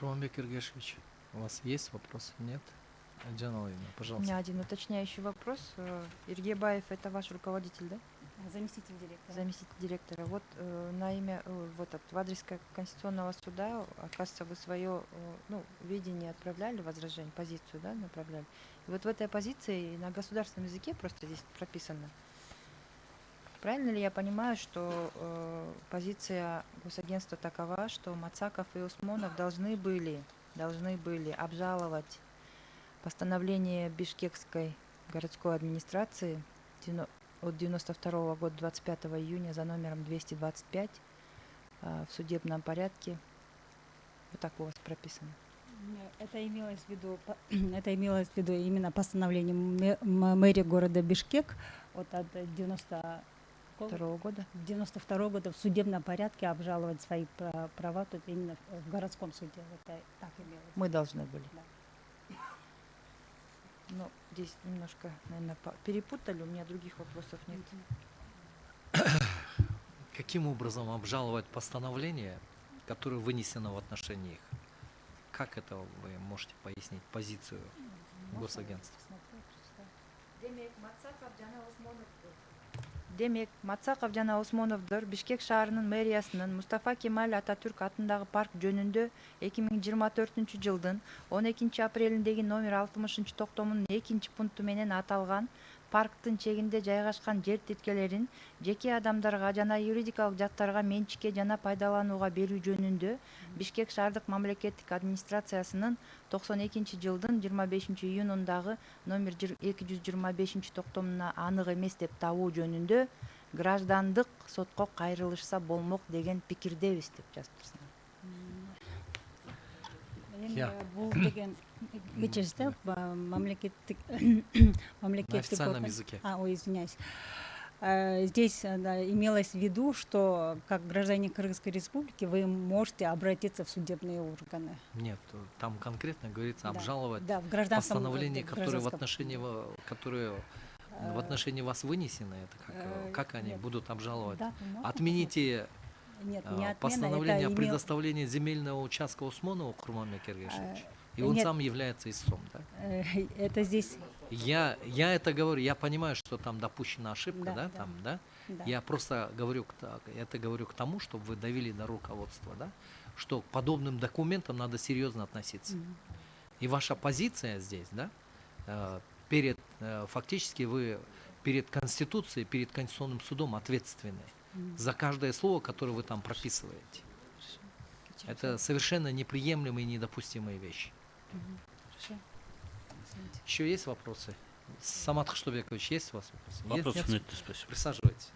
Курманбек Эргешевич, у вас есть вопрос? Нет? Джаналина, У пожалуйста. меня один уточняющий вопрос. Иргебаев — это ваш руководитель, да? Заместитель директора. Заместитель директора. Вот на имя, в адрес Конституционного суда, оказывается, вы свое видение отправляли, возражение, позицию, да, направляли. И вот в этой позиции на государственном языке просто здесь прописано. Правильно ли я понимаю, что позиция госагентства такова, что Мацаков и Усмонов должны были обжаловать постановление Бишкекской городской администрации от 92 года 25 июня за номером 225 в судебном порядке? Вот так у вас прописано. Это имелось в виду именно постановление мэрии города Бишкек от 92 года? 92 года в судебном порядке обжаловать свои права тут именно в городском суде. Это так имелось. Мы должны были. Да. Но здесь немножко, наверное, перепутали, у меня других вопросов нет. Каким образом обжаловать постановление, которое вынесено в отношении их? Как это вы можете пояснить позицию госагентства? Демек, Мацаков жана Усмоновдор Бишкек шаарынын мэриясынын Мустафа Кемаль Ататүрк атындагы парк жөнүндө 2024 жылдын 12 апрелиндеги номер 60 токтомунун 2 пункту менен аталган парктын чегинде жайгашкан жер тилкелерин жеке адамдарга жана юридикалык жаттарга менчикке жана пайдаланууга берүү жөнүндө Бишкек шаардык мамлекеттик администрациясынын 92 жылдын 25 июнундагы номер 225 токтомуна анык эмес деп табуу жөнүндө граждандык сотко кайрылышса болмок деген пикирдебиз деп жазыпсыздар. Бул деген кечирсиз мамлекеттик На официальном языке. Извиняюсь. Здесь имелось в виду, что как гражданин Кыргызской республики вы можете обратиться в судебные органы. Нет, там конкретно говорится обжаловать в гражданском постановления, которые в отношении вас вынесены. Это как они будут обжаловать? Да, Отмените нет, не отмена, постановление о это предоставлении земельного участка Усмонову Курманбек Эргешевич. И он нет. сам является истцом, да? Это здесь... Я это говорю, я понимаю, что там допущена ошибка, да, там, да? Да. Я просто говорю к тому, чтобы вы довели до руководства, да, что к подобным документам надо серьезно относиться. И ваша позиция здесь, да, фактически вы перед Конституцией, перед Конституционным судом ответственны за каждое слово, которое вы там прописываете. Это совершенно неприемлемые и недопустимые вещи. Еще есть вопросы? Самат Хаштубекович, есть у вас вопросы? Вопросов Нет? нет, спасибо. Присаживайтесь.